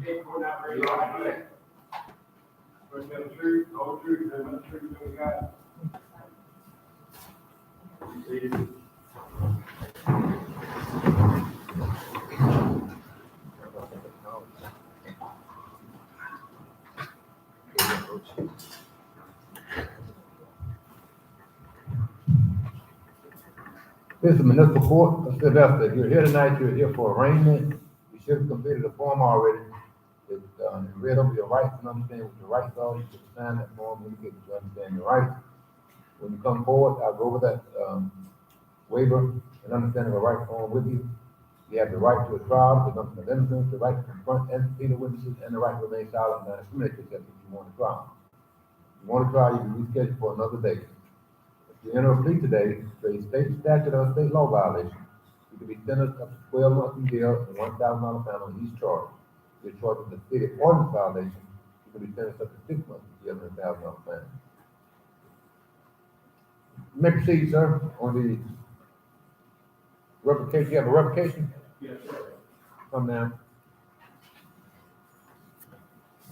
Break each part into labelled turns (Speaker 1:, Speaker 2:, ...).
Speaker 1: can't go down very long. First got a tree, old tree, then another tree, then we got.
Speaker 2: This is the municipal court of Sylvester. If you're here tonight, you're here for arraignment. You should have completed the form already. It, read over your rights and understand what your rights are. You should sign that form, indicate that you understand your rights. When you come forward, I'll go over that, waiver and understanding of rights form with you. You have the right to a trial, presumption of innocence, the right to confront and subpoena witnesses, and the right to remain silent and not discriminate yourself if you want a trial. If you want a trial, you can reschedule for another day. If you enter a plea today, for a state statute or a state law violation, you can be sentenced up to 12 months in jail and $1,000 fine on each charge. If you're charged with a city ordinance violation, you can be sentenced up to 6 months in jail and $1,000 fine. You may proceed, sir, on the revocation. You have a revocation?
Speaker 1: Yes, sir.
Speaker 2: Come down.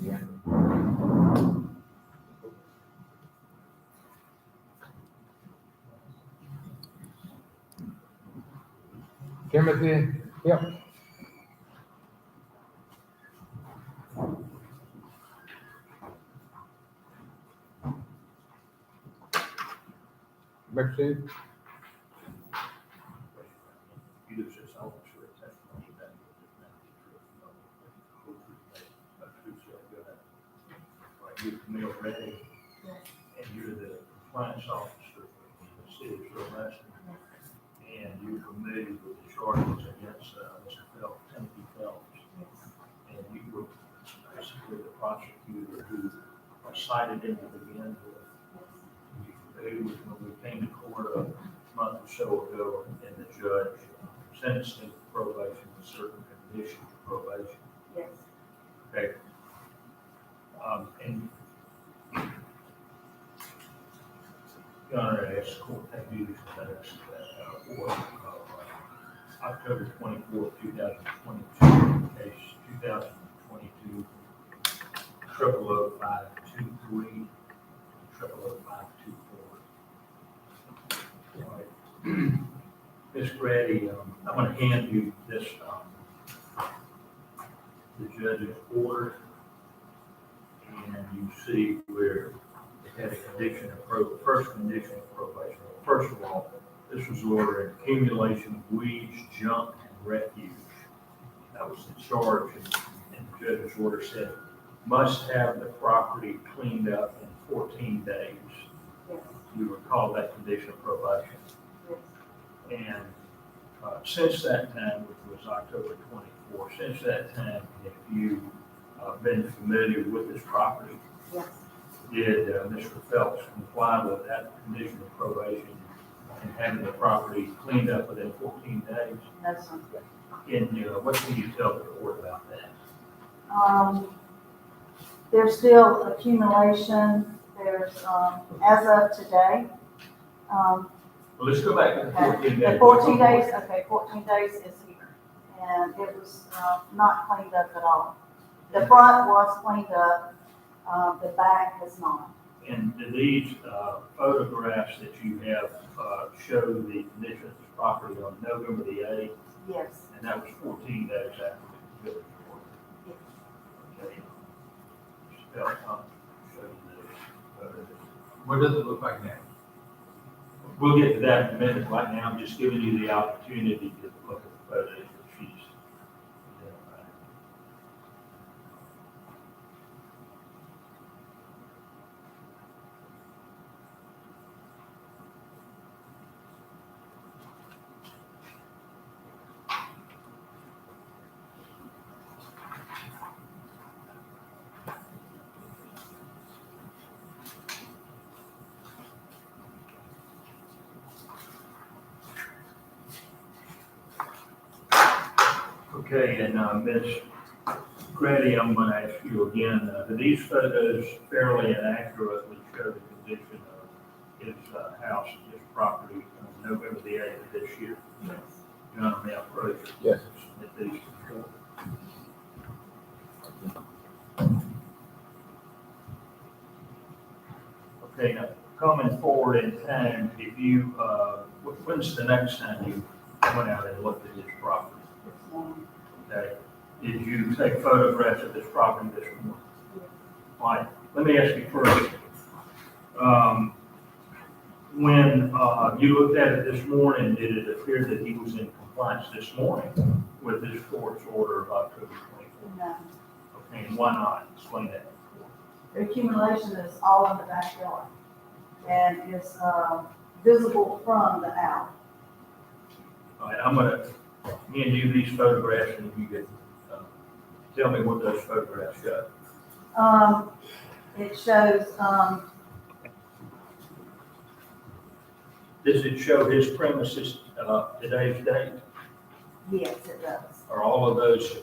Speaker 2: Yeah. Timothy, yep. Proceed.
Speaker 3: You do this, I want to swear testimony that you're Camille Reddy, and you're the compliance officer in the city of Sylvester, and you're familiar with the charges against Mr. Phelps, Timothy Phelps, and you were basically the prosecutor who cited him to begin with. When we came to court a month or so ago, and the judge sentenced him to probation with certain conditions of probation.
Speaker 4: Yes.
Speaker 3: Okay. And Your Honor, I asked the court to do this minutes for October 24th, 2022, case 2022 00523 00524. Ms. Grady, I'm going to hand you this, the judge's order, and you see where it had a condition of first condition of probation. First of all, this was ordering accumulation of weeds, junk, and refuse. That was the charge, and the judge's order said must have the property cleaned up in 14 days.
Speaker 4: Yes.
Speaker 3: You recall that condition of probation.
Speaker 4: Yes.
Speaker 3: And since that time, which was October 24, since that time, have you been familiar with this property?
Speaker 4: Yes.
Speaker 3: Did Mr. Phelps comply with that condition of probation and having the property cleaned up within 14 days?
Speaker 4: No, sir.
Speaker 3: And what can you tell the court about that?
Speaker 4: There's still accumulation. There's, as of today,
Speaker 3: Well, let's go back to the 14 days.
Speaker 4: the 14 days, okay, 14 days is here. And it was not cleaned up at all. The front was cleaned up, the back is not.
Speaker 3: And do these photographs that you have show the condition of the property on November the 8th?
Speaker 4: Yes.
Speaker 3: And that was 14 days after the village report.
Speaker 4: Yes.
Speaker 3: Okay. Spell show you those photos.
Speaker 1: What does it look like now?
Speaker 3: We'll get to that in a minute. Right now, I'm just giving you the opportunity to look at the photos that she's identified. Okay, and Ms. Grady, I'm going to ask you again, do these photos fairly and accurately show the condition of his house, his property on November the 8th of this year?
Speaker 4: Yes.
Speaker 3: Your Honor, may I approach?
Speaker 2: Yes.
Speaker 3: Submit these to the court? Okay, now, coming forward in time, if you, when's the next time you went out and looked at this property?
Speaker 4: This morning.
Speaker 3: Okay, did you take photographs of this property this morning? All right, let me ask you first. When you looked at it this morning, did it appear that he was in compliance this morning with his court's order of October 24th?
Speaker 4: No.
Speaker 3: Okay, and why not? Explain that.
Speaker 4: The accumulation is all in the backyard and is visible from the alley.
Speaker 3: All right, I'm gonna hand you these photographs and you can tell me what those photographs show.
Speaker 4: It shows,
Speaker 3: Does it show his premises, today's date?
Speaker 4: yes, it does.
Speaker 3: Are all of those,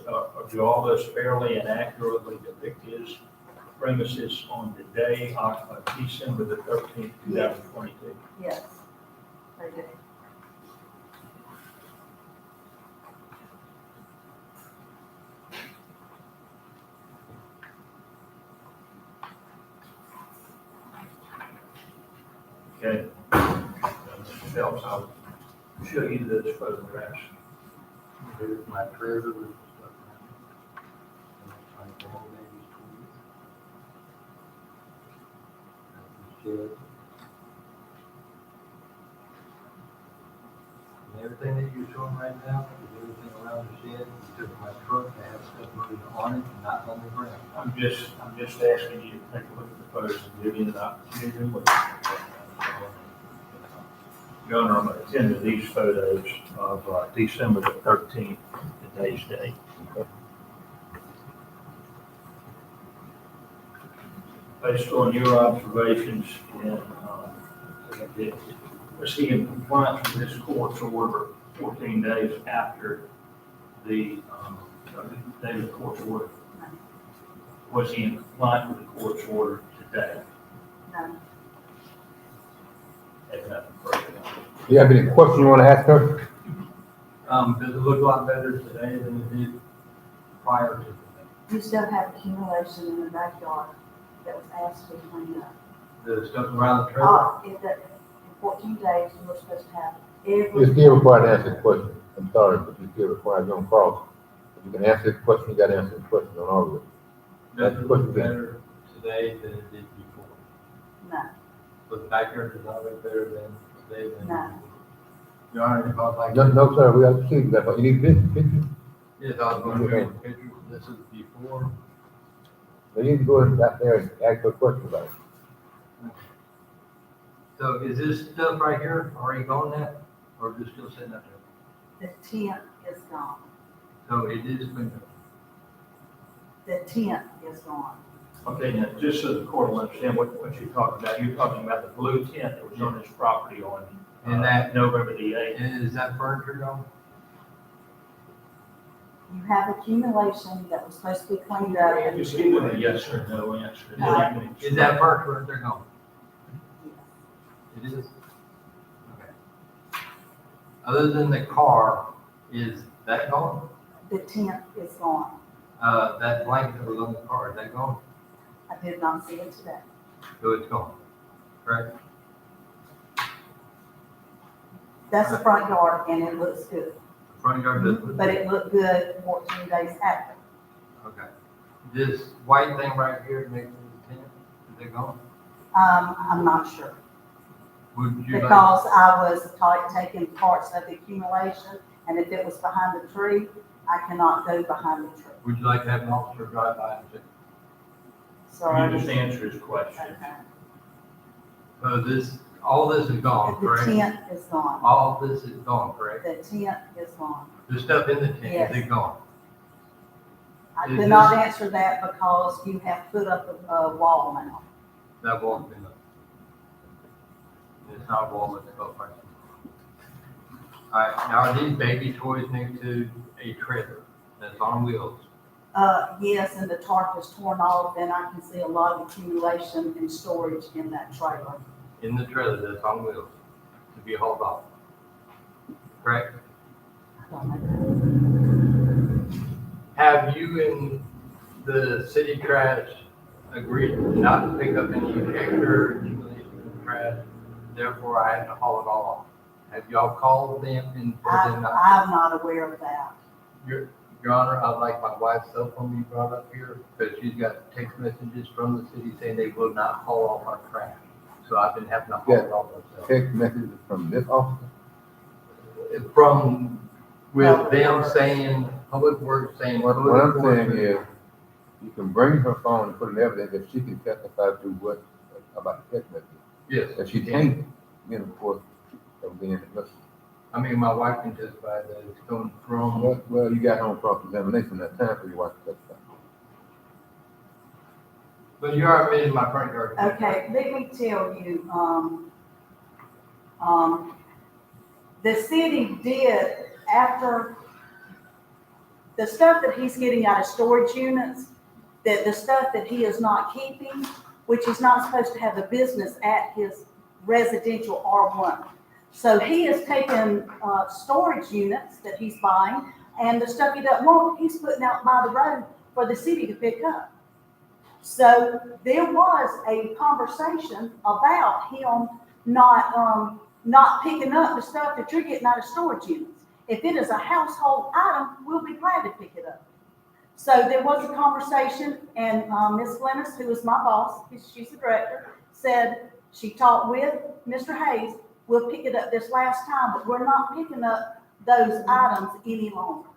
Speaker 3: do all those fairly and accurately depict his premises on the day of December the 13th, 2022?
Speaker 4: Yes, they do.
Speaker 3: Okay. Mr. Phelps, I'll show you those photographs.
Speaker 5: Here's my trailer with stuff around it. Like all babies' toys. That's the shed. And everything that you're showing right now is everything around the shed. You took my truck to have stuff moving on it and not on the ground.
Speaker 3: I'm just asking you to take a look at the photos and give you an opportunity to look at them. Governor, I'm going to send you these photos of December the 13th, today's date. Based on your observations, and was he in compliance with this court's order 14 days after the day of the court's order? Was he in compliance with the court's order today?
Speaker 4: No.
Speaker 3: Have nothing further.
Speaker 2: Do you have any questions you want to ask her?
Speaker 5: Does it look a lot better today than it did prior to today?
Speaker 4: You still have accumulation in the backyard that was asked to be cleaned up.
Speaker 5: The stuff around the trailer?
Speaker 4: In 14 days, you were supposed to have every.
Speaker 2: You're still required to answer the question. I'm sorry, but you're still required, you're on cross. If you can answer the question, you got to answer the question on all of it.
Speaker 5: Does it look better today than it did before?
Speaker 4: No,
Speaker 5: So the backyard does not look better than today than.
Speaker 4: No.
Speaker 5: Your Honor, if I'd like.
Speaker 2: No, no, sir, we have to see that, but you need pictures?
Speaker 5: Yes, I was going to show pictures. This is before.
Speaker 2: You need to go back there and ask her a question about it.
Speaker 5: So is this stuff right here already gone now, or just still sitting up there?
Speaker 4: the tent is gone.
Speaker 5: So it is cleaned up.
Speaker 4: The tent is gone.
Speaker 3: Okay, now, just so the court will understand what you're talking about, you're talking about the blue tent that was on his property on
Speaker 5: And that-
Speaker 3: November the 8th.
Speaker 5: And is that furniture gone?
Speaker 4: You have accumulation that was supposed to be cleaned up. and-
Speaker 3: Just give them a yes or no answer.
Speaker 5: Is that furniture gone?
Speaker 4: Yes.
Speaker 5: It is? Okay. Other than the car, is that gone?
Speaker 4: The tent is gone.
Speaker 5: That blanket that was on the car, is that gone?
Speaker 4: I did not see it today.
Speaker 5: So it's gone, correct?
Speaker 4: That's the front yard and it looks good,
Speaker 5: The front yard does look.
Speaker 4: but it looked good 14 days after.
Speaker 5: Okay. This white thing right here next to the tent, is it gone?
Speaker 4: I'm not sure,
Speaker 5: Would you like,
Speaker 4: because I was taking parts of the accumulation, and if it was behind the tree, I cannot go behind the tree.
Speaker 5: would you like to have an officer drive by and check?
Speaker 4: Sorry.
Speaker 3: You just answer his question.
Speaker 4: Okay.
Speaker 5: So this, all this is gone,
Speaker 4: The
Speaker 5: correct?
Speaker 4: tent is gone.
Speaker 5: All this is gone, correct?
Speaker 4: The tent is gone.
Speaker 5: The stuff in the tent,
Speaker 4: Yes.
Speaker 5: is it gone?
Speaker 4: I
Speaker 5: Is
Speaker 4: could not
Speaker 5: this-
Speaker 4: answer that because you have put up a wall now.
Speaker 5: That wall's been up. It's not a wall, it's up right. All right, now are these baby toys next to a trailer that's on wheels?
Speaker 4: Yes, and the tarp is torn off, and I can see a lot of accumulation and storage in that trailer.
Speaker 5: In the trailer that's on wheels to be hauled off? Correct? Have you and the city trash agreed not to pick up any extra accumulation trash, therefore I had to haul it all off. Have y'all called them and told them not?
Speaker 4: I'm not aware of that.
Speaker 5: Your Honor, I'd like my wife's cell phone to be brought up here, because she's got text messages from the city saying they will not haul off our trash. So I've been having to haul it off myself.
Speaker 2: Text messages from this officer?
Speaker 5: From, with them saying, Public Works saying.
Speaker 2: What I'm saying is, you can bring her phone and put in evidence if she can testify to what, about the text message.
Speaker 5: Yes.
Speaker 2: If she can't, then of course, it'll be in the list.
Speaker 5: I mean, my wife can testify that it's coming from.
Speaker 2: Well, you got home cross-examination, that time for your wife to testify.
Speaker 5: But you are admitting my front yard.
Speaker 4: Okay, let me tell you, the city did, after the stuff that he's getting out of storage units, that the stuff that he is not keeping, which he's not supposed to have a business at his residential R1. So he has taken, storage units that he's buying, and the stuff he doesn't want, he's putting out by the road for the city to pick up. So there was a conversation about him not picking up the stuff that you're getting out of storage units. If it is a household item, we'll be glad to pick it up. So there was a conversation, and Ms. Glennis, who is my boss, she's the director, said she talked with Mr. Hayes. We'll pick it up this last time, but we're not picking up those items any longer.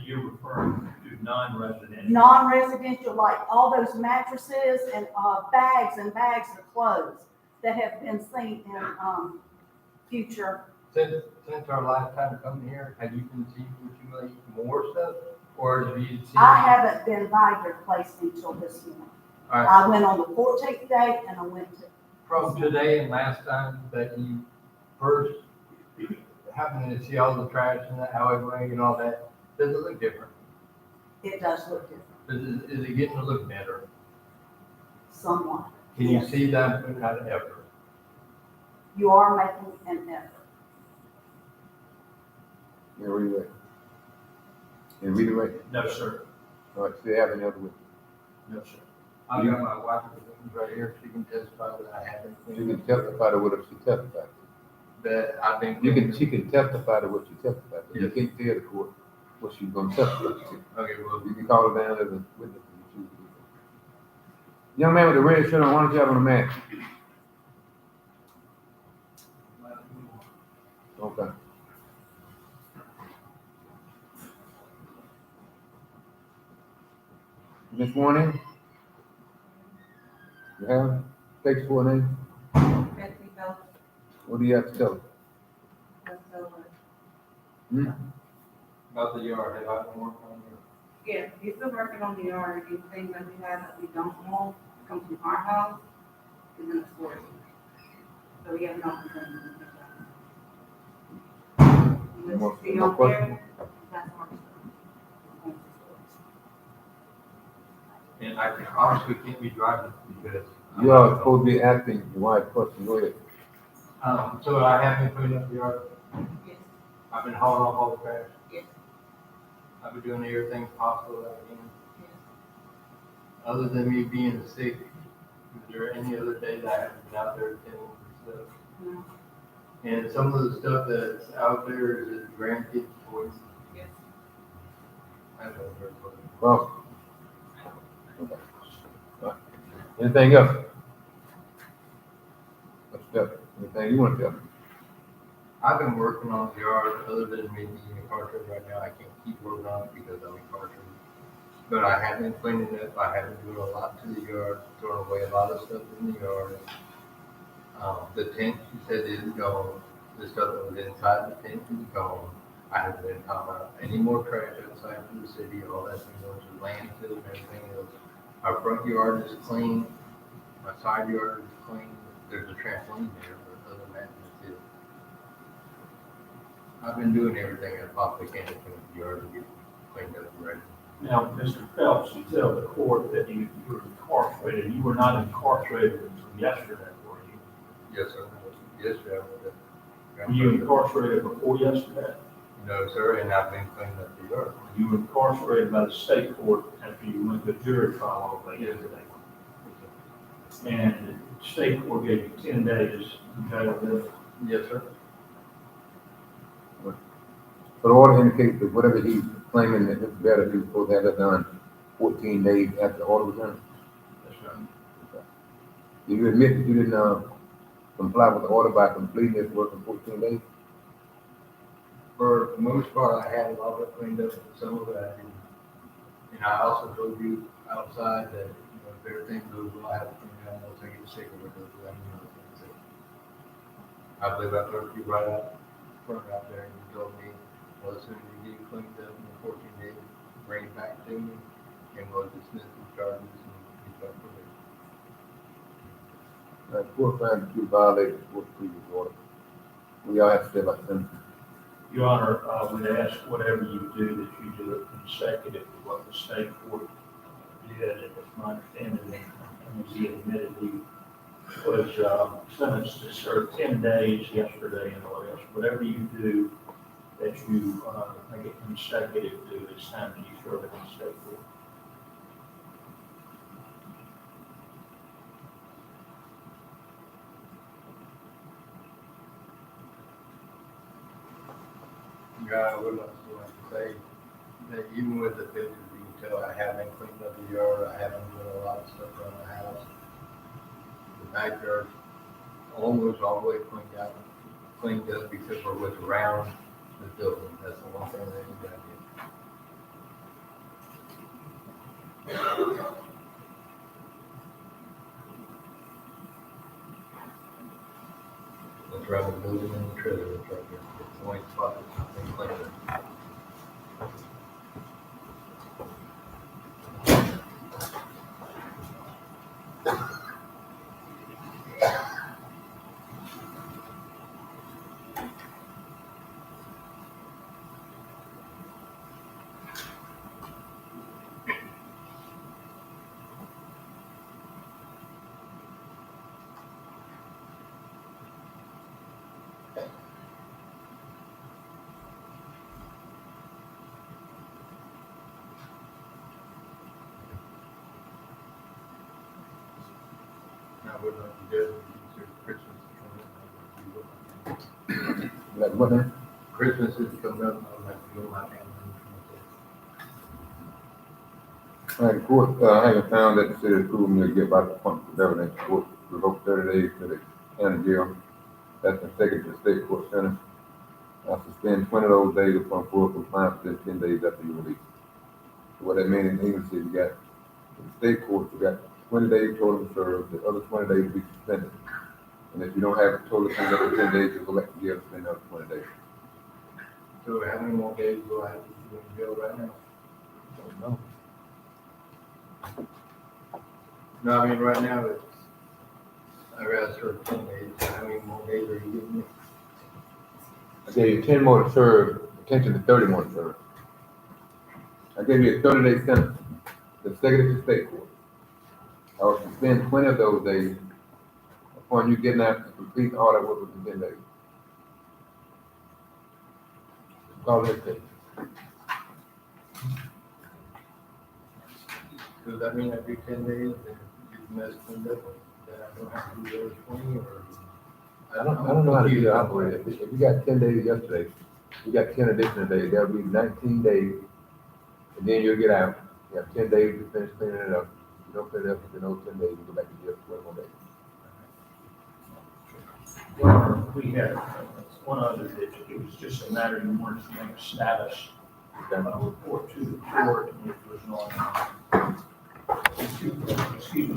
Speaker 3: You're referring to non-residential.
Speaker 4: Non-residential, like all those mattresses and bags and bags of clothes that have been seen in future.
Speaker 5: Since our last time coming here, have you been seeing accumulate more stuff? Or have you seen?
Speaker 4: I haven't been by your place until this morning.
Speaker 5: All right.
Speaker 4: I went on the 14th day and I went to.
Speaker 5: From today and last time that you first happened to see all the trash in the alleyway and all that, does it look different?
Speaker 4: It does look different,
Speaker 5: Is it getting to look better?
Speaker 4: somewhat.
Speaker 5: Can you
Speaker 4: Yes.
Speaker 5: see that I'm putting out an effort?
Speaker 4: You are making an effort.
Speaker 2: Yeah, read it. And read it right.
Speaker 3: No, sir.
Speaker 2: All right, so you have any other witness?
Speaker 3: No, sir.
Speaker 5: I've got my wife right here, she can testify that I haven't.
Speaker 2: You can testify to what she testified to.
Speaker 5: That I've been.
Speaker 2: She can testify to what she testified to. You can't tell the court what she's gonna testify to.
Speaker 5: Okay, well,
Speaker 2: You can call her down as a witness if you choose to do so. Young man with the red shirt on, why don't you have on the mask? Okay. Miss Warren? You have it? Take sworn name. What do you have to tell her? Hmm?
Speaker 5: about the yard, have I been working on it?
Speaker 6: Yeah, you're still working on the yard, and things that we have that we don't want come from our house, is in the storage. So we have nothing from
Speaker 2: Any more-
Speaker 6: the.
Speaker 2: any more questions?
Speaker 6: That's our stuff.
Speaker 5: And I can honestly can't be driving because.
Speaker 2: You are supposed to be asking your wife questions, go ahead.
Speaker 5: So I have been cleaning up the yard,
Speaker 6: Yes,
Speaker 5: I've been hauling off all the trash,
Speaker 6: yes,
Speaker 5: I've been doing everything possible that I can.
Speaker 6: yes.
Speaker 5: Other than me being sick, is there any other day that I haven't been out there attending to stuff?
Speaker 6: No,
Speaker 5: And some of the stuff that's out there is grandkids' toys.
Speaker 6: yes.
Speaker 5: I don't know where it's going.
Speaker 2: Well. Okay. All right. Anything else? Let's go. Anything you want to tell me?
Speaker 5: I've been working on the yard, other than me being incarcerated right now, I can't keep working on it because I'm incarcerated. But I have been cleaning it, I have been doing a lot to the yard, throwing away a lot of stuff in the yard. The tent, you said is gone, the stuff that was inside the tent is gone. I haven't been talking about any more trash outside from the city, all that's been going to landfill and everything else. Our front yard is clean, my side yard is clean, there's a trampoline there, but other than that, that's it. I've been doing everything I possibly can to clean the yard and get cleaned up and ready.
Speaker 3: Now, Mr. Phelps, you tell the court that you were incarcerated. You were not incarcerated until yesterday, were you?
Speaker 5: Yes, sir. Yes, sir.
Speaker 3: Were you incarcerated before yesterday?
Speaker 5: No, sir, and I've been cleaning up the yard.
Speaker 3: You were incarcerated by the state court after you went to jury trial over yesterday. And state court gave you 10 days, okay,
Speaker 5: Yes, sir.
Speaker 2: So the order indicates that whatever he's claiming that it's better, he's supposed to have that done 14 days after the order was done.
Speaker 3: that's right.
Speaker 2: Do you admit that you didn't, comply with the order by completing this work in 14 days?
Speaker 5: For the most part, I had a lot of it cleaned up, but some of it I didn't. And I also told you outside that, if everything goes well, I have to clean it out, I'll take it to second with those, I know things that. I believe I told you right out, front out there, and you told me, well, as soon as you get it cleaned up in 14 days, bring it back to me, and we'll dismiss the charges and get back to it.
Speaker 2: The court found that you violated the court's previous order. We all have to say about something.
Speaker 3: Your Honor, I would ask whatever you do, that you do it consecutive to what the state court did, and it's my understanding, and as he admitted, he was sentenced to serve 10 days yesterday and all else. Whatever you do, that you make it consecutive to this time that you serve it in state court.
Speaker 5: Yeah, I would also like to say that even with the pictures, you can tell I haven't cleaned up the yard, I haven't done a lot of stuff around the house. The backyard's almost all the way cleaned up except for what's around the building. That's the one thing that you gotta do. What's around the building and the trailer, it's right there. It's the only spot that's not been cleaned up. I would like to do Christmas is coming up.
Speaker 2: Like what now?
Speaker 5: Christmas is coming up, I would like to go to my family.
Speaker 2: The court, having found that the city of Cool Mill give out the funds of evidence, court revoked 30 days to the county jail. That's been taken to the state court center. Suspend 20 of those days upon full compliance within 10 days after you release. So what that means in English is you got, in the state court, you got 20 days total to serve, the other 20 days will be suspended. And if you don't have a total cleaned up in 10 days, you go back to jail to spend another 20 days.
Speaker 5: So how many more days do I have to be in jail right now?
Speaker 2: Don't know.
Speaker 5: No, I mean, right now it's, I gotta serve 10 days, so how many more days are you giving me?
Speaker 2: I gave you 10 more to serve, potentially 30 more to serve. I gave you a 30-day sentence, consecutive to state court. I will suspend 20 of those days upon you getting out to complete all that work within 10 days. Call it a day.
Speaker 5: Does that mean I do 10 days and you mess cleaned up, then I don't have to do the other 20 or?
Speaker 2: I don't know how to do the operate. If you got 10 days yesterday, you got 10 additional days, that'll be 19 days. And then you'll get out. You have 10 days to finish cleaning it up. If you don't clean it up within those 10 days, you go back to jail for 21 days.
Speaker 3: Well, we had one other, that it was just a matter you wanted to make a status report to the court, and it was on, excuse me,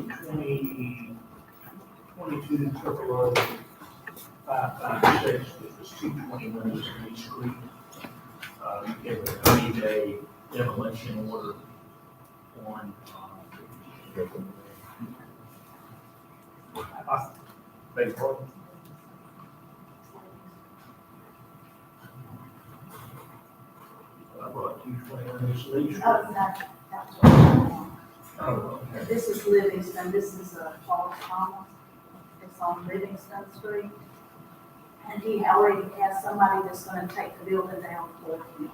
Speaker 3: 22 556, which was 221 East Main Street. You gave a 30-day demolition order on, beg your pardon? I brought 221 East Main Street.
Speaker 4: Oh, no, that's what.
Speaker 3: Oh, okay.
Speaker 4: This is Livingston, this is Charles Thomas. It's on Livingston Street. And he already has somebody that's gonna take the building down for him.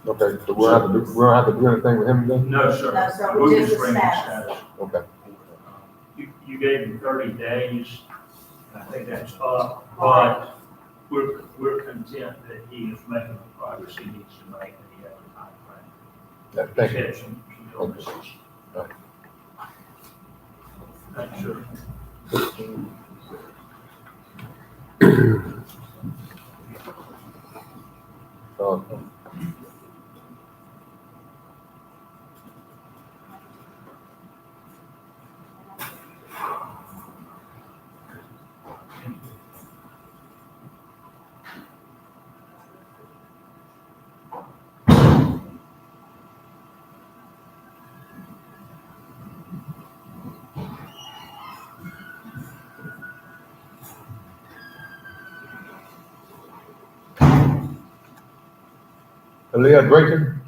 Speaker 2: Okay, so we don't have to do anything with him then?
Speaker 3: No, sir.
Speaker 4: No, sir,
Speaker 3: We'll
Speaker 4: just the
Speaker 3: bring the
Speaker 4: status.
Speaker 2: Okay.
Speaker 3: you gave him 30 days, and I think that's up, but we're content that he is making the progress he needs to make, and he has a time frame.
Speaker 2: Thank you.
Speaker 3: He had some illnesses.
Speaker 2: Right.
Speaker 3: Thanks, sir.
Speaker 2: Uh, Leah Drayton.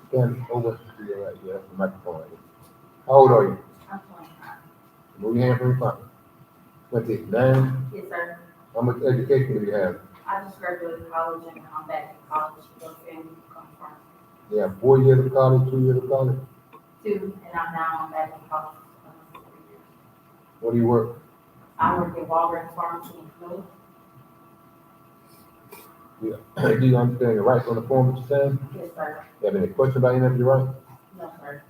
Speaker 2: Stand over to your right, yeah, the microphone right here. How old are you?
Speaker 6: I'm 25.
Speaker 2: Move your hand from your pocket. 29.
Speaker 6: Yes, sir.
Speaker 2: How much education do you have?
Speaker 6: I just graduated college and I'm back in college to go family come from
Speaker 2: You have 4 years of college, 2 years of college.
Speaker 6: 2, and I'm back in college for 4 years.
Speaker 2: What do you work?
Speaker 6: I work at Walgreens Pharmacy in Philly.
Speaker 2: Yeah. Do you understand your rights on the form that you signed?
Speaker 6: Yes, sir.
Speaker 2: You have any questions about any of your rights?
Speaker 6: No, sir.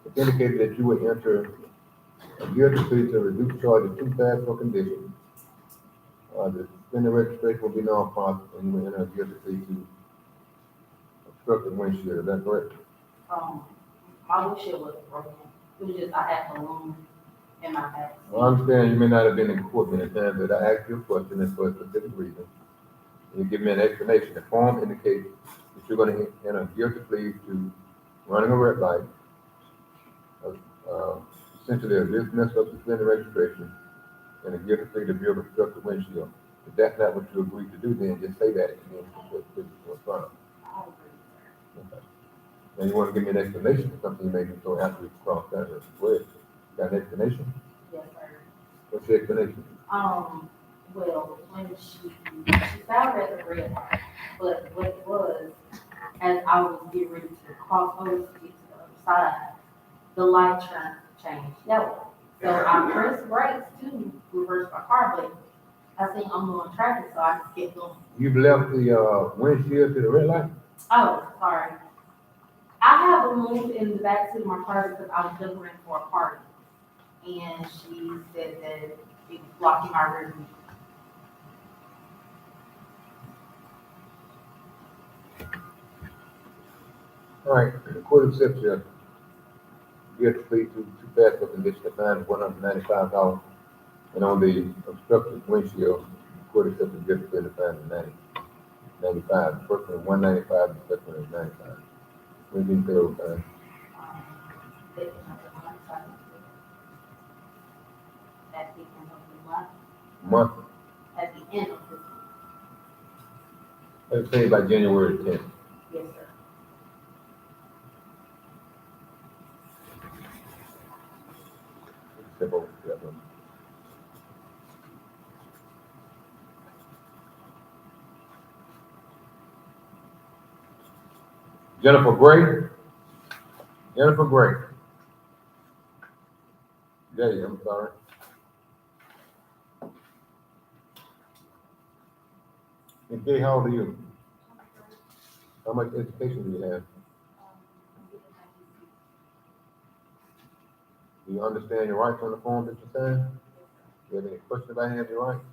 Speaker 2: It indicated that you would enter a guilty plea to reduce charge of 2 fast for conditions. The suspended registration will be non-responsive, and you will enter a guilty plea to obstructed windshield. Is that correct?
Speaker 6: My windshield wasn't broken. It was just I had balloon in my back.
Speaker 2: Well, I understand you may not have been in court many times, but I asked you a question and for a specific reason. And you give me an explanation. The form indicates that you're going to enter a guilty plea to running a red light, essentially a dismissal of suspended registration, and a guilty plea to build obstructed windshield. If that's not what you agreed to do, then just say that and then what's fine.
Speaker 6: I agree, sir.
Speaker 2: Okay. Now you want to give me an explanation for something you made me so after we cross that. Go ahead. Got an explanation?
Speaker 6: Yes, sir.
Speaker 2: What's the explanation?
Speaker 6: Well, when she found at the red light, but what it was, as I was getting ready to cross over to get to the other side, the light changed yellow. So I pressed brakes to reverse my car, but I think I'm on traffic, so I just kept going.
Speaker 2: You've left the windshield to the red light?
Speaker 6: Oh, sorry. I have balloons in the back seat of my car because I was delivering for a party. And she said that it was blocking my rear view.
Speaker 2: All right, the court accepts your guilty plea to 2 fast for condition of fine of $195. And on the obstructed windshield, the court accepts the guilty plea to fine of $95. The first one is $195, the second one is $95. When you pay over time?
Speaker 6: They can have the month at the end of the month,
Speaker 2: Month,
Speaker 6: at the end of this month.
Speaker 2: let's say by January 10th.
Speaker 6: Yes, sir.
Speaker 2: Step over to that one. Jennifer Gray. Jennifer Gray. Jay, I'm sorry. And Jay, how old are you? How much education do you have? Do you understand your rights on the form that you signed? Do you have any questions about any of your rights?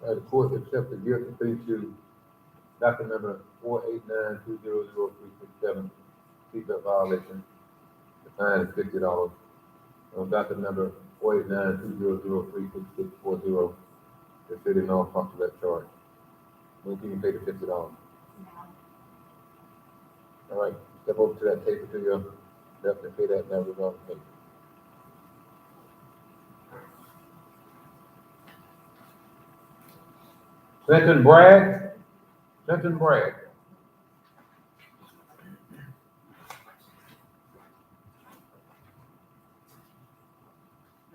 Speaker 2: The court accepts the guilty plea to docket number 489200367, seatbelt violation. The fine is $50. On docket number 48920036640, The city knows cost of that charge. When can you pay the $50? All right, step over to that table to your left and pay that now. We're going to pay. Clinton Bragg. Clinton Bragg.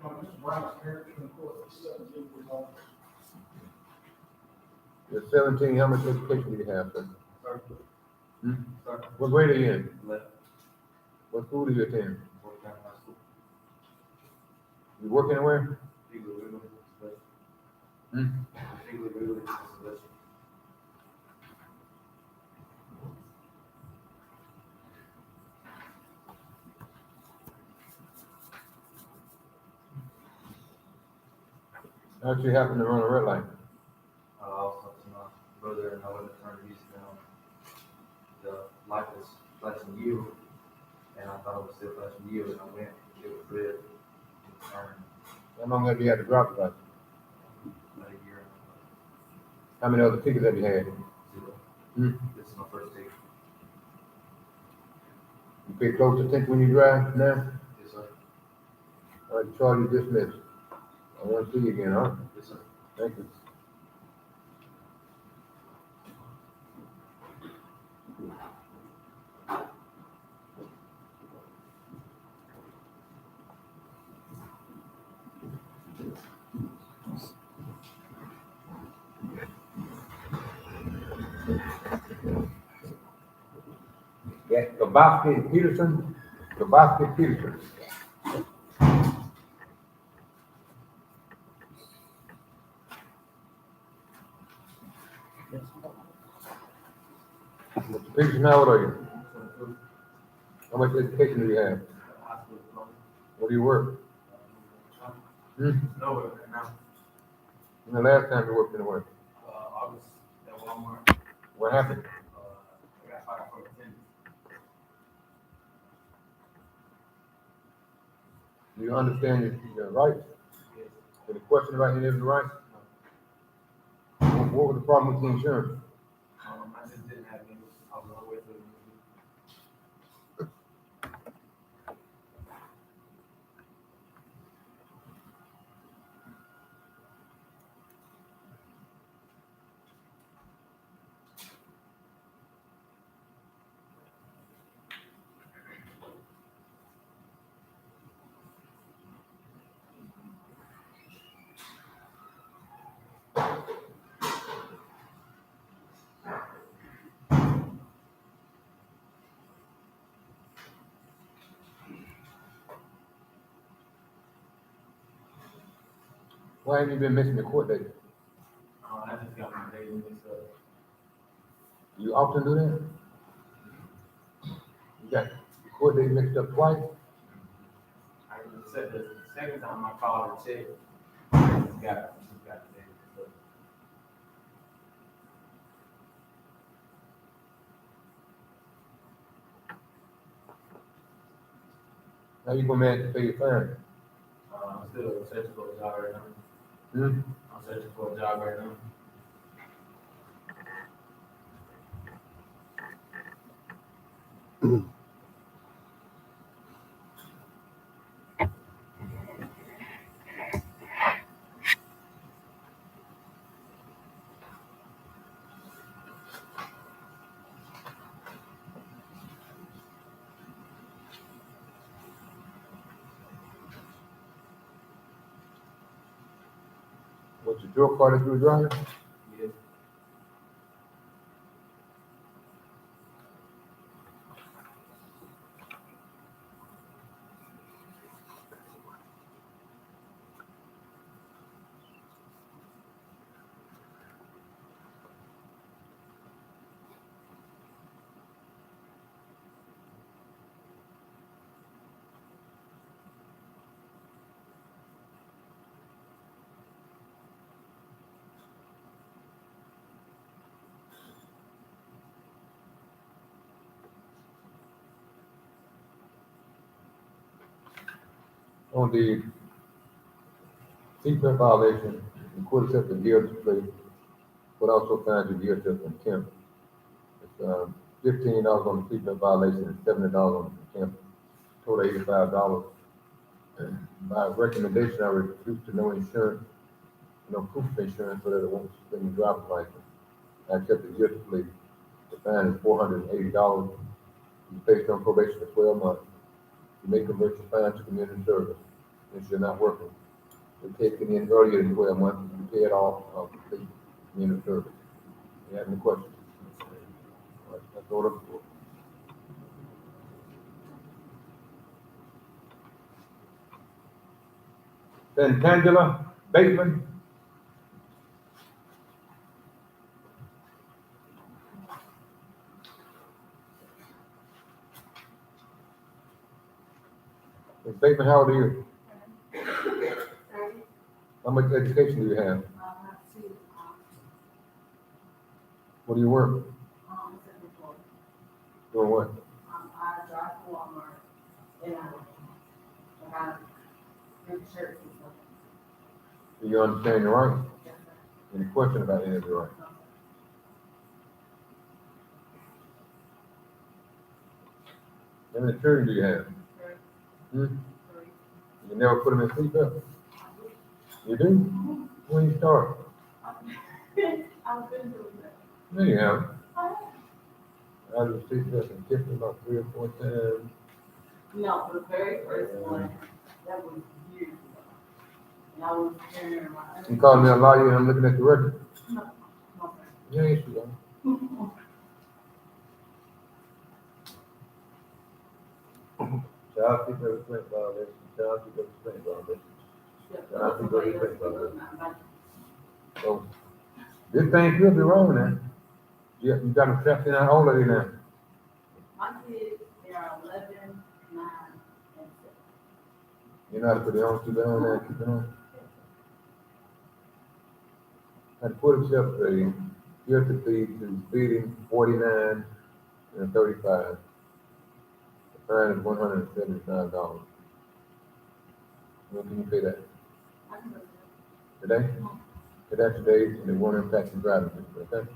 Speaker 1: Mr. Brown's character in court for 17 years old.
Speaker 2: You're 17. How much education do you have, sir?
Speaker 1: Sir.
Speaker 2: Hmm?
Speaker 1: Sir.
Speaker 2: What grade are you in?
Speaker 1: Left.
Speaker 2: What school do you attend?
Speaker 1: Worked out high school.
Speaker 2: You work anywhere?
Speaker 1: Legally, but
Speaker 2: Hmm?
Speaker 1: legally, but
Speaker 2: How'd you happen to run a red light?
Speaker 7: I was talking to my brother and I went to turn these down. The light was flashing yield, and I thought it was still flashing yield, and I went, it was red, and turned
Speaker 2: How long have you had to drive the light?
Speaker 7: about a year.
Speaker 2: How many other tickets have you had?
Speaker 7: Zero.
Speaker 2: Hmm?
Speaker 7: This is my first take.
Speaker 2: You pay close attention when you drive now?
Speaker 7: Yes, sir.
Speaker 2: All right, charge you dismissed. I want to see you again, all right?
Speaker 7: Yes, sir.
Speaker 2: Thank you. Yeah, Kabowski Peterson. Kabowski Peterson. Mr. Peterson, how old are you? How much education do you have?
Speaker 7: High school diploma.
Speaker 2: Where do you work? Hmm?
Speaker 7: No, now,
Speaker 2: When the last time you worked in the work?
Speaker 7: August at Walmart,
Speaker 2: What happened?
Speaker 7: I got fired for attendance.
Speaker 2: Do you understand your rights?
Speaker 7: Yes.
Speaker 2: Any question about any of your rights? What was the problem with the insurance?
Speaker 7: I just didn't have any, I was on the way to the
Speaker 2: Why have you been missing the court date?
Speaker 7: I just got my days mixed up.
Speaker 2: You often do that? You got the court date mixed up twice?
Speaker 7: I just said the second time I called and checked, I just got the days mixed up.
Speaker 2: How you gonna manage to pay your fine?
Speaker 7: I'm still searching for a job right now.
Speaker 2: Hmm?
Speaker 7: I'm searching for a job right now.
Speaker 2: What's your draw card that you were driving?
Speaker 7: Yes.
Speaker 2: On the secret violation, The court accepts the guilty plea, but also finds you guilty of contempt. It's, $15 on the seatbelt violation and $70 on the contempt, total $85. By recommendation, I reduced to no insurance, no proof of insurance, so that it won't suspend your driver's license. I accept the guilty plea. The fine is $480. You placed on probation for 12 months. You may convert your fine to community service since you're not working. We take it in earlier than 12 months, you pay it off, complete community service. You have any questions? All right, that's order. Then Tangela Bateman. Ms. Bateman, how old are you? How much education do you have? What do you work? Doing what?
Speaker 6: I drive for Walmart, and I have shirts and stuff.
Speaker 2: Do you understand your rights?
Speaker 6: Yes, sir.
Speaker 2: Any question about any of your rights? How many children do you have? Hmm? You never put them in seatbelt? You do? When you start?
Speaker 6: I've been doing that.
Speaker 2: No, you haven't. I was seatbelt and kicked them about 3 or 4 times.
Speaker 6: No, the very first one, that was years ago. And I was carrying around.
Speaker 2: You called me a liar and I'm looking at the record.
Speaker 6: No, no,
Speaker 2: Yeah, yes, you are.
Speaker 6: sir.
Speaker 2: Child seatbelt restraint violation, child seatbelt restraint violation. Child seatbelt restraint violation. So, this thing could be wrong now. You got them strapped in, how old are you now?
Speaker 6: My kids, they are 11, 9, and 7.
Speaker 2: You know how to put the arms to down there and keep it on? Had to put himself a guilty plea to speeding 49 and 35. The fine is $175. When can you pay that?
Speaker 6: I can go to
Speaker 2: Today? Today, and it won't impact your driving, okay?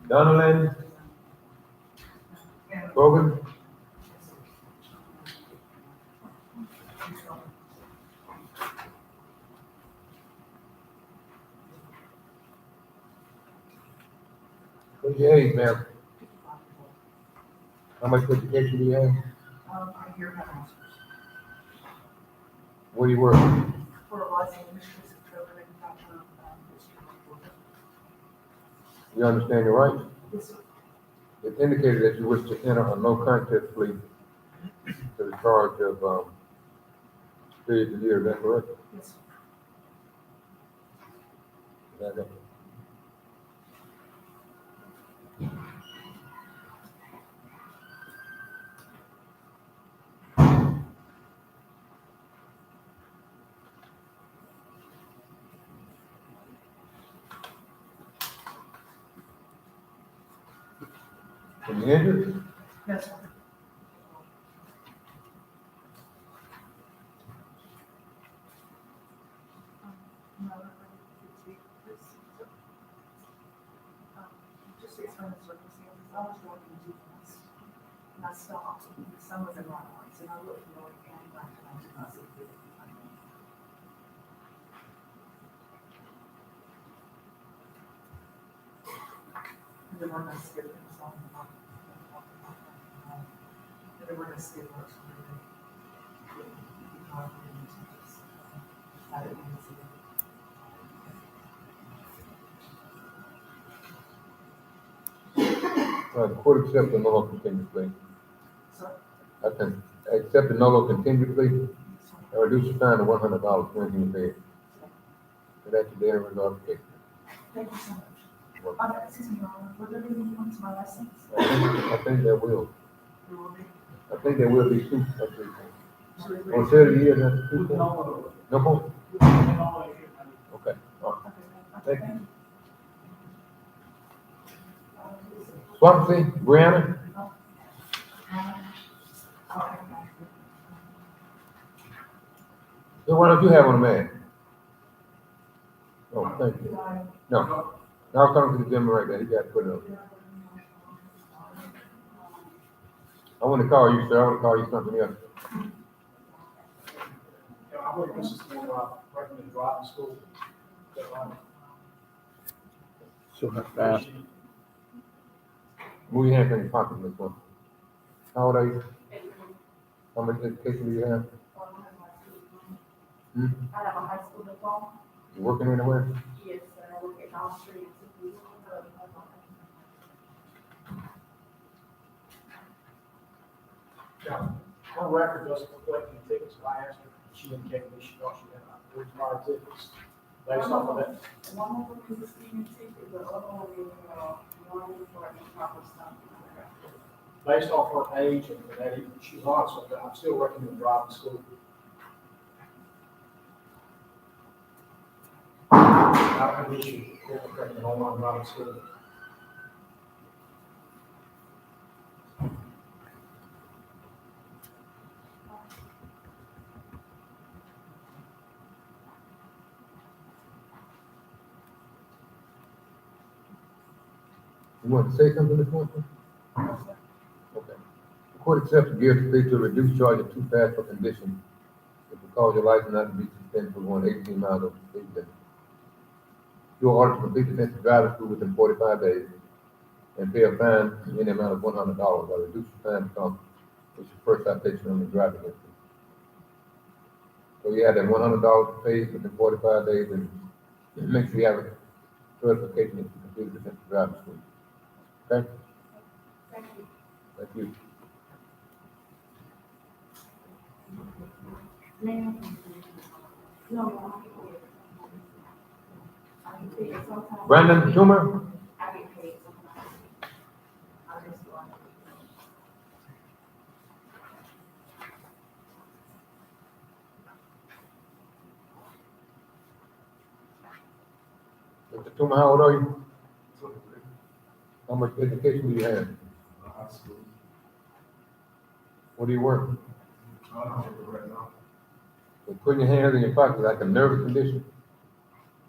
Speaker 2: Donaldin? Bogan? What's your age, ma'am? How much education do you have?
Speaker 8: I hear my master's
Speaker 2: Where do you work?
Speaker 8: for a licensed industries and trade manufacturer, district of Florida.
Speaker 2: You understand your rights?
Speaker 8: Yes, sir.
Speaker 2: It indicated that you wish to enter a no contest plea to the charge of, failure to year, is that correct?
Speaker 8: Yes, sir.
Speaker 2: Back up. Are you injured?
Speaker 8: Yes, sir. No, just explain the circumstances. I was working in defense, and I stopped, and the sun was in my eyes, and I looked really and back, and I did not see it. And then when I skipped, it was on the bottom. And then when I skipped, it was really. I didn't even see it.
Speaker 2: The court accepts the no continued plea.
Speaker 8: So,
Speaker 2: I can accept the no continued plea and reduce the fine to $100 when you pay it. And that's the end result of the case.
Speaker 8: thank you so much.
Speaker 2: Well,
Speaker 8: Excuse me, Your Honor, will there be any points to my license?
Speaker 2: I think there will.
Speaker 8: There will be.
Speaker 2: I think there will be two. On 30 years, that's two
Speaker 1: With
Speaker 2: points?
Speaker 1: no,
Speaker 2: No point?
Speaker 1: with no extra money.
Speaker 2: Okay, all right. Thank you. Swansea, Brianna? So why don't you have one, man? Oh, thank you. No, I'll come to the gentleman right there, he got to put it up. I want to call you, sir, I want to call you something else.
Speaker 1: Yeah, I believe this is the, recommended driving school.
Speaker 9: So that's fast.
Speaker 2: Move your hand in your pocket, Miss One. How old are you? How much education do you have? Hmm?
Speaker 6: I have a high school diploma.
Speaker 2: You working anywhere?
Speaker 6: Yes, sir. I work at Dollar Street.
Speaker 1: Yeah, on record, just for collecting tickets, I asked her, she indicated that she thought she had three prior tickets. Based off of that,
Speaker 6: One of them is a speeding ticket, the other one is, one for improper stuff.
Speaker 1: based off her age and that, she's honest with that, I'm still recommending driving school. I have issues with recommending online driving school.
Speaker 2: You want to say something, Miss One? Okay. The court accepts the guilty plea to a reduced charge of too fast for condition. It will cause your license not to be suspended for going 18 miles over the speed limit. You are ordered to complete the test of driving school within 45 days and pay a fine in the amount of $100 or reduce the fine from which is first citation on the driving history. So you have that $100 to pay within 45 days and make sure you have a certification that you completed the test of driving school. Okay?
Speaker 6: Thank you.
Speaker 2: Thank you.
Speaker 6: Ma'am? No. I get paid sometimes.
Speaker 2: Brandon Schumer?
Speaker 6: I get paid sometimes. I just want.
Speaker 2: Mr. Schumer, how old are you? How much education do you have?
Speaker 1: High school.
Speaker 2: What do you work?
Speaker 1: I don't have it right now.
Speaker 2: So putting your hands in your pocket like a nervous condition.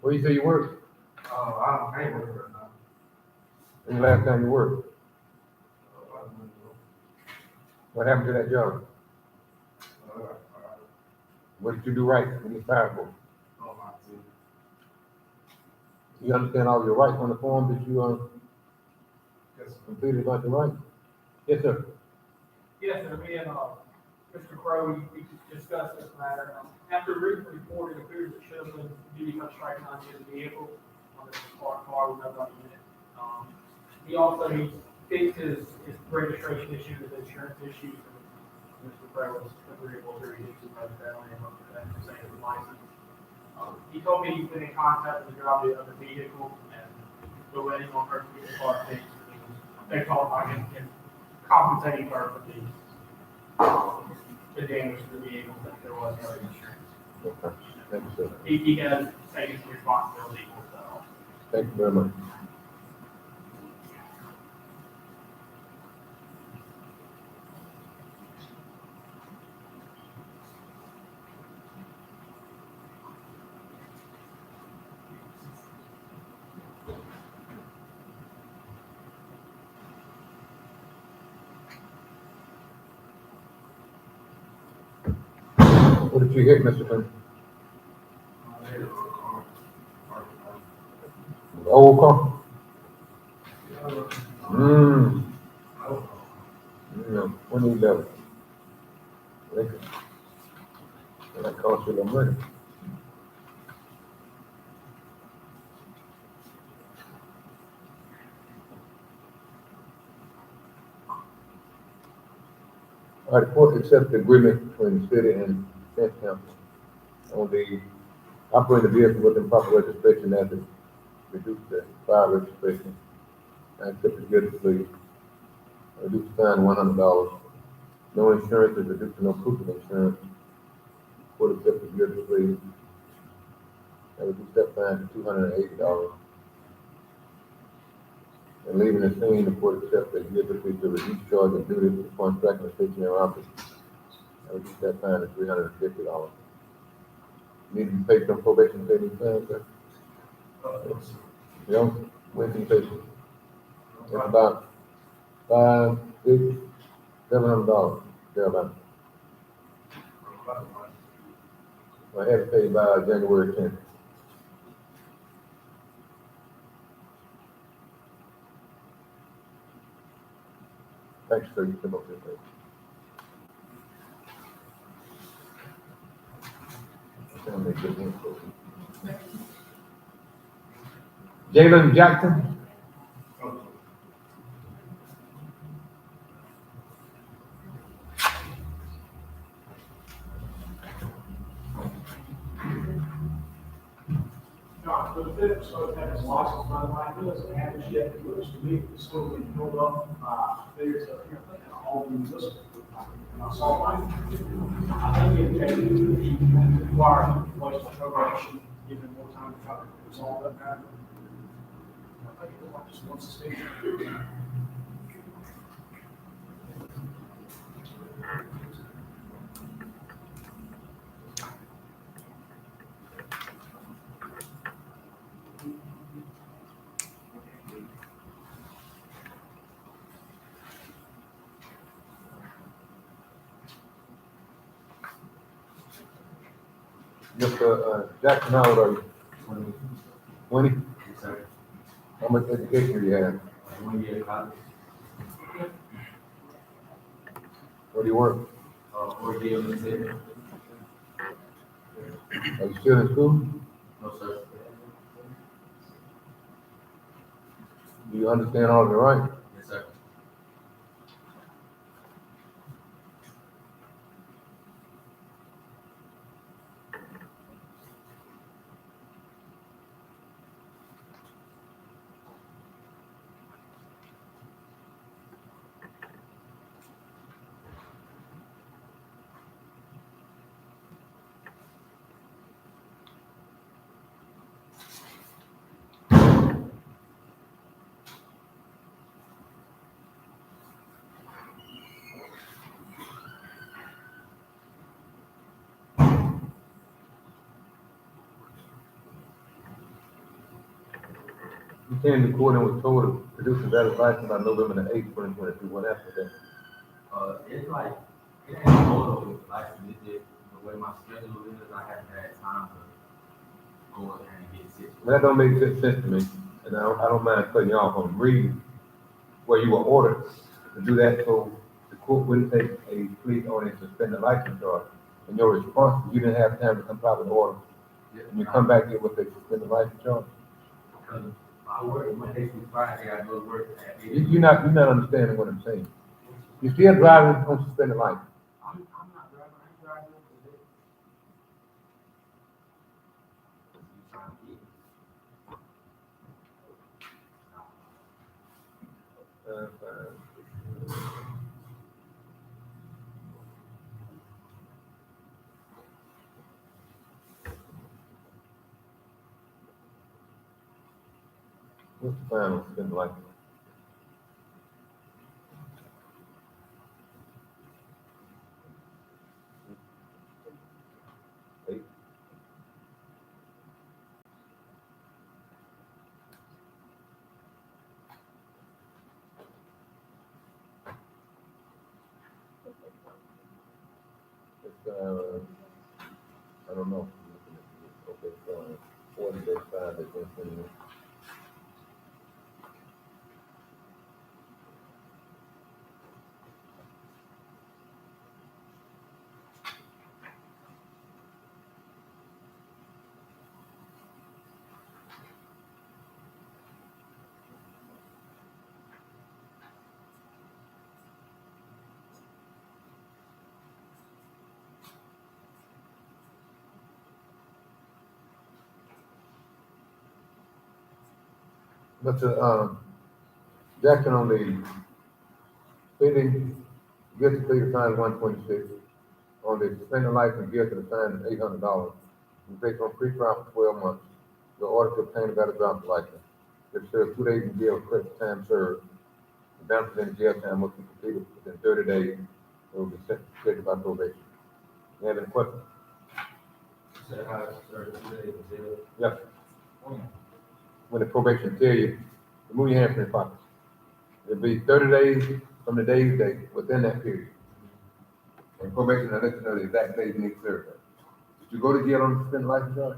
Speaker 2: Where you say you work?
Speaker 1: I ain't working right now.
Speaker 2: When the last time you worked? What happened to that job? What did you do right when you fired for? You understand all your rights on the form that you completed about your rights? Yes, sir.
Speaker 10: Yes, sir, me and, Mr. Crowe, we discussed this matter. After written report, it appears that should have been duty of striking on his vehicle, on this car with nobody in it. He also needs to fix his registration issue, his insurance issues, and Mr. Crowe was agreeable to reduce his motor felony and look at that and say his license. He told me he's been in contact with the driver of the vehicle, and we're waiting on her to get the car fixed. They told him I can compensate her for the damage to the vehicle, that there was no insurance.
Speaker 2: Okay. Thank you, sir.
Speaker 10: He has taken some responsibility for that.
Speaker 2: Thank you very much. What did you hit, Mr. Clinton? The old car? Yeah, 2011. Lincoln. And that cost you a little money. All right, the court accepts the agreement between the city and defense council on the operating the vehicle with improper registration as it reduce the fire registration. I accept the guilty plea. Reduce the fine $100. No insurance is reduced to no proof of insurance. Court accepted guilty plea. And reduced that fine to $280. And leaving the scene, the court accepted guilty plea to reduce charge of duty upon striking a stationary object. And reduced that fine to $350. Need to pay some probation taking time, sir? You know, when can you pay? It's about $700, thereabout. I had to pay by January 10th. Thanks, sir, you come up here, please. Jalen Jackson.
Speaker 1: No, for the fifth, so that is lost, my mind does, and have yet to lose to me, it's still being built up, there's a, all municipal. I saw mine. I think it can require place of probation, give them more time to try to resolve that matter. I think it just wants to stay.
Speaker 2: Mr. Jackson, how old are you? 20?
Speaker 7: Yes, sir.
Speaker 2: How much education do you have?
Speaker 7: 1 year college,
Speaker 2: Where do you work?
Speaker 7: 4 years in the city.
Speaker 2: Are you still in school?
Speaker 7: No, sir.
Speaker 2: Do you understand all of the rights?
Speaker 7: Yes, sir.
Speaker 2: You came to court and was told to produce a valid license by November the 8th, 2022. What happened with that?
Speaker 7: It's like, it ain't total, like, it's just the way my schedule is, I haven't had time to go up there and get sick.
Speaker 2: Well, that don't make sense to me, and I don't mind cutting you off. I'm reading where you were ordered to do that so the court wouldn't take a plea on a suspended license charge. And your response, you didn't have time to comply with the order, and you come back here with a suspended license charge.
Speaker 7: Because I work Monday through Friday, I go to work at 8.
Speaker 2: You're not understanding what I'm saying. You're still driving on suspended license.
Speaker 7: I'm not driving, I ain't driving today. You trying to get me?
Speaker 2: What's the fine on suspended license? I don't know. Okay, so 40 days, 5 days, 20 minutes. But Jackson on the pleading guilty plea to fine 126, on the suspended license, guilt to the fine is $800. You place on pre-trial for 12 months. Your order to obtain a better driver's license. If served 2 days in jail, credit time served. The balance in jail time must be completed within 30 days. It will be set by probation. You have any questions?
Speaker 7: You said how it's started today in jail.
Speaker 2: Yes.
Speaker 7: When?
Speaker 2: When the probation tell you, remove your hand from your pockets. It'll be 30 days from the day's date, within that period. And probation will let you know the exact date you need to serve. Did you go to jail on the suspended license charge?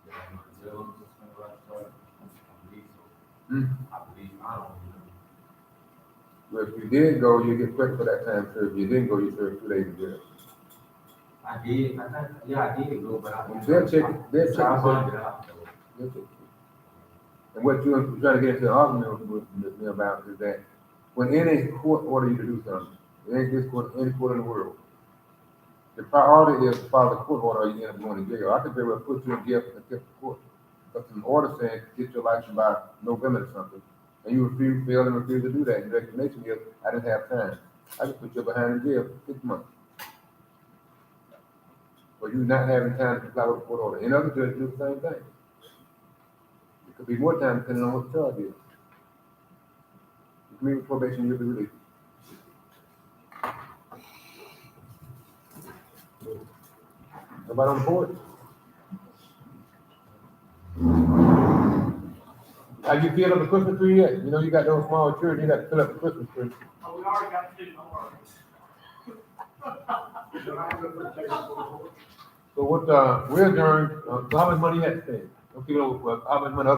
Speaker 7: Yeah, I'm in jail, just been right started. I believe so.
Speaker 2: Hmm.
Speaker 7: I believe, I don't know.
Speaker 2: Well, if you did go, you get credit for that time served. If you didn't go, you serve 2 days in jail.
Speaker 7: I did, I think, yeah, I did go, but I.
Speaker 2: They'll check it. They'll check
Speaker 7: Try to
Speaker 2: it.
Speaker 7: find it out.
Speaker 2: They'll check it. And what you're trying to get into an argument with me about is that when any court order you to do something, in this court, any court in the world, the priority is to follow the court order or you end up going to jail. I could very well put you in jail for contempt of court. But an order saying get your license by November or something, and you fail and refuse to do that. Your explanation is, I didn't have time. I just put you behind in jail for 6 months. For you not having time to comply with the court order. And other judges do the same thing. It could be more time depending on what the charge is. You commit with probation, you'll be released. Nobody on the board? Have you filled up the Christmas tree yet? You know you got those small children, you got to fill up the Christmas tree.
Speaker 10: Oh, we already got the two, don't worry.
Speaker 2: So what, we're adjourned, so how much money you had to spend? Okay, how much money